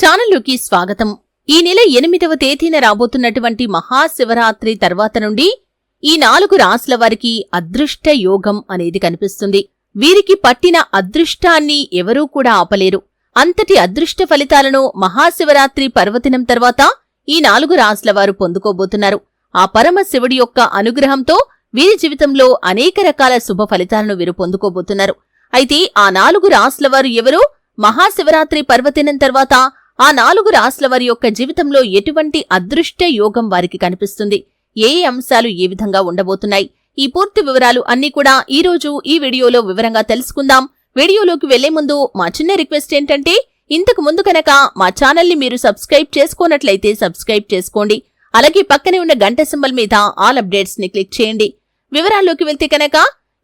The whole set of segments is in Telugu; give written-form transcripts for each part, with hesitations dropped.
ఛానల్లోకి స్వాగతం. ఈ నెల 8వ తేదీన రాబోతున్నటువంటి మహాశివరాత్రి తర్వాత నుండి ఈ 4 రాశుల వారికి అదృష్ట యోగం అనేది కనిపిస్తుంది. వీరికి పట్టిన అదృష్టాన్ని ఎవరూ కూడా ఆపలేరు. అంతటి అదృష్ట ఫలితాలను మహాశివరాత్రి పర్వదినం తర్వాత ఈ 4 రాశుల వారు పొందుకోబోతున్నారు. ఆ పరమశివుడి యొక్క అనుగ్రహంతో వీరి జీవితంలో అనేక రకాల శుభ ఫలితాలను వీరు పొందుకోబోతున్నారు. అయితే ఆ 4 రాశుల వారు ఎవరో, మహాశివరాత్రి పర్వదినం తర్వాత ఆ 4 రాశుల వారి యొక్క జీవితంలో ఎటువంటి అదృష్ట యోగం వారికి కనిపిస్తుంది, ఏ అంశాలు ఏ విధంగా ఉండబోతున్నాయి, ఈ పూర్తి వివరాలు అన్నీ కూడా ఈ రోజు ఈ వీడియోలో వివరంగా తెలుసుకుందాం. వీడియోలోకి వెళ్లే ముందు మా చిన్న రిక్వెస్ట్ ఏంటంటే, ఇంతకు ముందు కనుక మా ఛానల్ని మీరు సబ్స్క్రైబ్ చేసుకోనట్లయితే సబ్స్క్రైబ్ చేసుకోండి. అలాగే పక్కనే ఉన్న గంట సింబల్ మీద ఆల్ అప్డేట్స్ ని క్లిక్ చేయండి. వివరాల్లోకి వెళ్తే కనుక,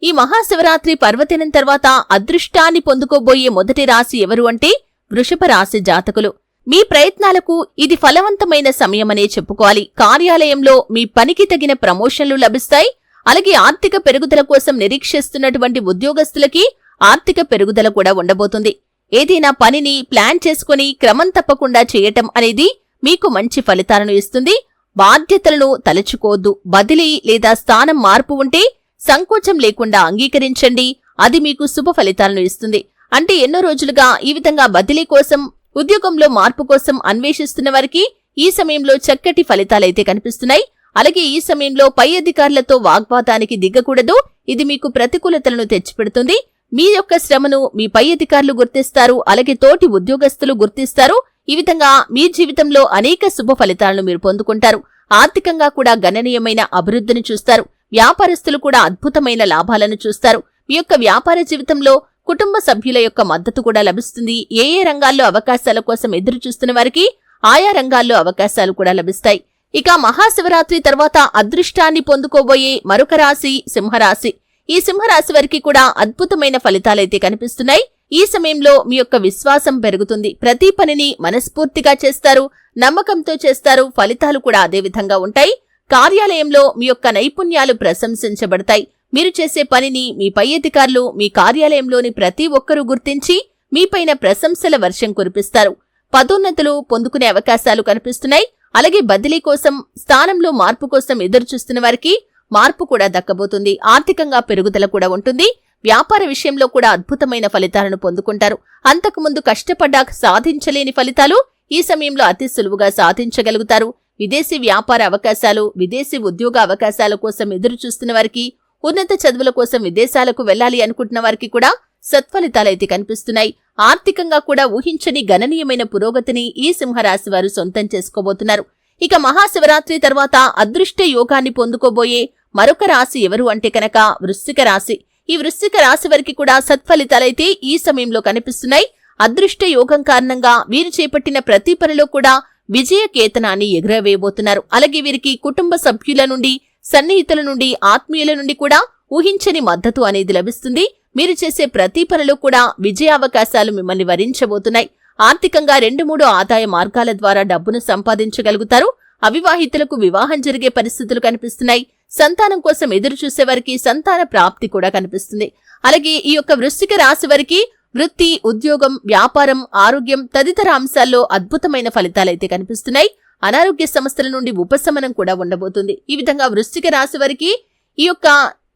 ఈ మహాశివరాత్రి పర్వదినం తర్వాత అదృష్టాన్ని పొందుకోబోయే మొదటి రాశి ఎవరు అంటే వృషభ రాశి జాతకులు. మీ ప్రయత్నాలకు ఇది ఫలవంతమైన సమయమనే చెప్పుకోవాలి. కార్యాలయంలో మీ పనికి తగిన ప్రమోషన్లు లభిస్తాయి. అలాగే ఆర్థిక పెరుగుదల కోసం నిరీక్షిస్తున్నటువంటి ఉద్యోగస్తులకి ఆర్థిక పెరుగుదల కూడా ఉండబోతుంది. ఏదైనా పనిని ప్లాన్ చేసుకుని క్రమం తప్పకుండా చేయటం అనేది మీకు మంచి ఫలితాలను ఇస్తుంది. బాధ్యతలను తలచుకోవద్దు. బదిలీ లేదా స్థానం మార్పు ఉంటే సంకోచం లేకుండా అంగీకరించండి. అది మీకు శుభ ఫలితాలను ఇస్తుంది. అంటే ఎన్నో రోజులుగా ఈ విధంగా బదిలీ కోసం, ఉద్యోగంలో మార్పు కోసం అన్వేషిస్తున్న వారికి ఈ సమయంలో చక్కటి ఫలితాలైతే కనిపిస్తున్నాయి. అలాగే ఈ సమయంలో పై అధికారులతో వాగ్వాదానికి దిగకూడదు. ఇది మీకు ప్రతికూలతలను తెచ్చిపెడుతుంది. మీ యొక్క శ్రమను మీ పై అధికారులు గుర్తిస్తారు. అలాగే తోటి ఉద్యోగస్తులు గుర్తిస్తారు. ఈ విధంగా మీ జీవితంలో అనేక శుభ ఫలితాలను మీరు పొందుకుంటారు. ఆర్థికంగా కూడా గణనీయమైన అభివృద్ధిని చూస్తారు. వ్యాపారస్తులు కూడా అద్భుతమైన లాభాలను చూస్తారు. మీ యొక్క వ్యాపార జీవితంలో కుటుంబ సభ్యుల యొక్క మద్దతు కూడా లభిస్తుంది. ఏ రంగాల్లో అవకాశాల కోసం ఎదురు చూస్తున్న వారికి ఆయా రంగాల్లో అవకాశాలు కూడా లభిస్తాయి. ఇక మహాశివరాత్రి తర్వాత అదృష్టాన్ని పొందుకోబోయే మరొక రాశి సింహరాశి. ఈ సింహరాశి వారికి కూడా అద్భుతమైన ఫలితాలైతే కనిపిస్తున్నాయి. ఈ సమయంలో మీ యొక్క విశ్వాసం పెరుగుతుంది. ప్రతి పనిని మనస్ఫూర్తిగా చేస్తారు, నమ్మకంతో చేస్తారు. ఫలితాలు కూడా అదే విధంగా ఉంటాయి. కార్యాలయంలో మీ యొక్క నైపుణ్యాలు ప్రశంసించబడతాయి. మీరు చేసే పనిని మీ పై అధికారులు, మీ కార్యాలయంలోని ప్రతి ఒక్కరూ గుర్తించి మీపైన ప్రశంసల వర్షం కురిపిస్తారు. పదోన్నతులు పొందుకునే అవకాశాలు కనిపిస్తున్నాయి. అలాగే బదిలీ కోసం, స్థానంలో మార్పు కోసం ఎదురుచూస్తున్న వారికి మార్పు కూడా దక్కబోతుంది. ఆర్థికంగా పెరుగుదల కూడా ఉంటుంది. వ్యాపార విషయంలో కూడా అద్భుతమైన ఫలితాలను పొందుకుంటారు. అంతకుముందు కష్టపడ్డాక సాధించలేని ఫలితాలు ఈ సమయంలో అతి సులువుగా సాధించగలుగుతారు. విదేశీ వ్యాపార అవకాశాలు, విదేశీ ఉద్యోగ అవకాశాల కోసం ఎదురు చూస్తున్న వారికి, ఉన్నత చదువుల కోసం విదేశాలకు వెళ్లాలి అనుకుంటున్న వారికి కూడా సత్ఫలితాలైతే కనిపిస్తున్నాయి. ఆర్థికంగా కూడా ఊహించని గణనీయమైన పురోగతిని ఈ సింహరాశి వారు సొంతం చేసుకోబోతున్నారు. ఇక మహాశివరాత్రి తర్వాత అదృష్ట యోగాన్ని పొందుకోబోయే మరొక రాశి ఎవరు అంటే కనుక వృశ్చిక రాశి. ఈ వృశ్చిక రాశి వారికి కూడా సత్ఫలితాలైతే ఈ సమయంలో కనిపిస్తున్నాయి. అదృష్ట యోగం కారణంగా వీరు చేపట్టిన ప్రతి పనిలో కూడా విజయ కేతనాన్ని ఎగురవేయబోతున్నారు. అలాగే వీరికి కుటుంబ సభ్యుల నుండి, సన్నిహితుల నుండి, ఆత్మీయుల నుండి కూడా ఊహించని మద్దతు అనేది లభిస్తుంది. మీరు చేసే ప్రతి పనిలో కూడా విజయావకాశాలు మిమ్మల్ని వరించబోతున్నాయి. ఆర్థికంగా 2-3 ఆదాయ మార్గాల ద్వారా డబ్బును సంపాదించగలుగుతారు. అవివాహితులకు వివాహం జరిగే పరిస్థితులు కనిపిస్తున్నాయి. సంతానం కోసం ఎదురు చూసేవారికి సంతాన ప్రాప్తి కూడా కనిపిస్తుంది. అలాగే ఈ యొక్క వృశ్చిక రాశి వారికి వృత్తి, ఉద్యోగం, వ్యాపారం, ఆరోగ్యం తదితర అంశాల్లో అద్భుతమైన ఫలితాలైతే కనిపిస్తున్నాయి. అనారోగ్య సమస్యల నుండి ఉపశమనం కూడా ఉండబోతుంది. ఈ విధంగా వృశ్చిక రాశి వారికి ఈ యొక్క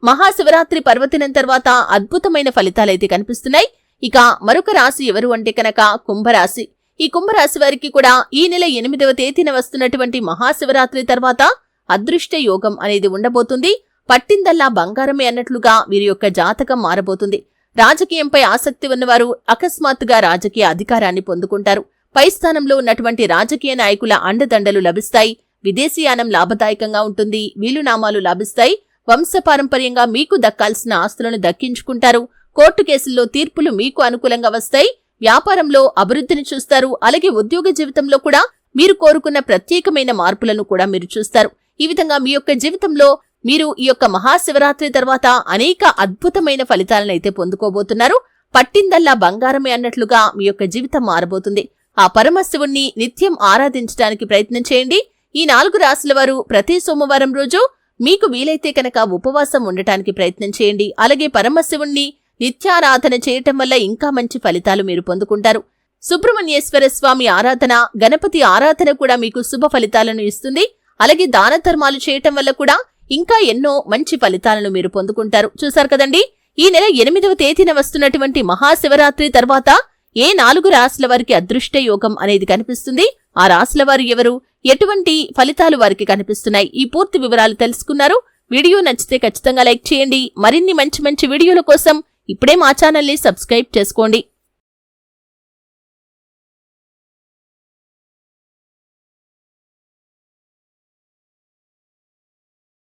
మహాశివరాత్రి పర్వదినం తర్వాత అద్భుతమైన ఫలితాలైతే కనిపిస్తున్నాయి. ఇక మరొక రాశి ఎవరు అంటే కనుక కుంభరాశి. ఈ కుంభరాశి వారికి కూడా ఈ నెల 8వ తేదీన వస్తున్నటువంటి మహాశివరాత్రి తర్వాత అదృష్ట యోగం అనేది ఉండబోతుంది. పట్టిందల్లా బంగారమే అన్నట్లుగా వీరి యొక్క జాతకం మారబోతుంది. రాజకీయంపై ఆసక్తి ఉన్నవారు అకస్మాత్తుగా రాజకీయ అధికారాన్ని పొందుకుంటారు. పై స్థానంలో ఉన్నటువంటి రాజకీయ నాయకుల అండదండలు లభిస్తాయి. విదేశీయానం లాభదాయకంగా ఉంటుంది. వీలునామాలు లభిస్తాయి. వంశపారంపర్యంగా మీకు దక్కాల్సిన ఆస్తులను దక్కించుకుంటారు. కోర్టు కేసుల్లో తీర్పులు మీకు అనుకూలంగా వస్తాయి. వ్యాపారంలో అభివృద్ధిని చూస్తారు. అలాగే ఉద్యోగ జీవితంలో కూడా మీరు కోరుకున్న ప్రత్యేకమైన మార్పులను కూడా మీరు చూస్తారు. ఈ విధంగా మీ యొక్క జీవితంలో మీరు ఈ యొక్క మహాశివరాత్రి తర్వాత అనేక అద్భుతమైన ఫలితాలను అయితే పొందుకోబోతున్నారు. పట్టిందల్లా బంగారమే అన్నట్లుగా మీ యొక్క జీవితం మారబోతుంది. ఆ పరమశివుణ్ణి నిత్యం ఆరాధించడానికి ప్రయత్నం చేయండి. ఈ 4 రాశుల వారు ప్రతి సోమవారం రోజు మీకు వీలైతే కనుక ఉపవాసం ఉండటానికి ప్రయత్నం చేయండి. అలాగే పరమశివుణ్ణి నిత్యారాధన చేయటం వల్ల ఇంకా మంచి ఫలితాలు మీరు పొందుకుంటారు. సుబ్రహ్మణ్యేశ్వర స్వామి ఆరాధన, గణపతి ఆరాధన కూడా మీకు శుభ ఫలితాలను ఇస్తుంది. అలాగే దాన ధర్మాలు చేయటం వల్ల కూడా ఇంకా ఎన్నో మంచి ఫలితాలను మీరు పొందుకుంటారు. చూశారు కదండి, ఈ నెల 8వ తేదీన వస్తున్నటువంటి మహాశివరాత్రి తర్వాత ఏ 4 రాశుల వారికి అదృష్ట యోగం అనేది కనిపిస్తుంది, ఆ రాశుల వారు ఎవరు, ఎటువంటి ఫలితాలు వారికి కనిపిస్తున్నాయి, ఈ పూర్తి వివరాలు తెలుసుకున్నారు. వీడియో నచ్చితే ఖచ్చితంగా లైక్ చేయండి. మరిన్ని మంచి మంచి వీడియోల కోసం ఇప్పుడే మా ఛానల్ని సబ్స్క్రైబ్ చేసుకోండి.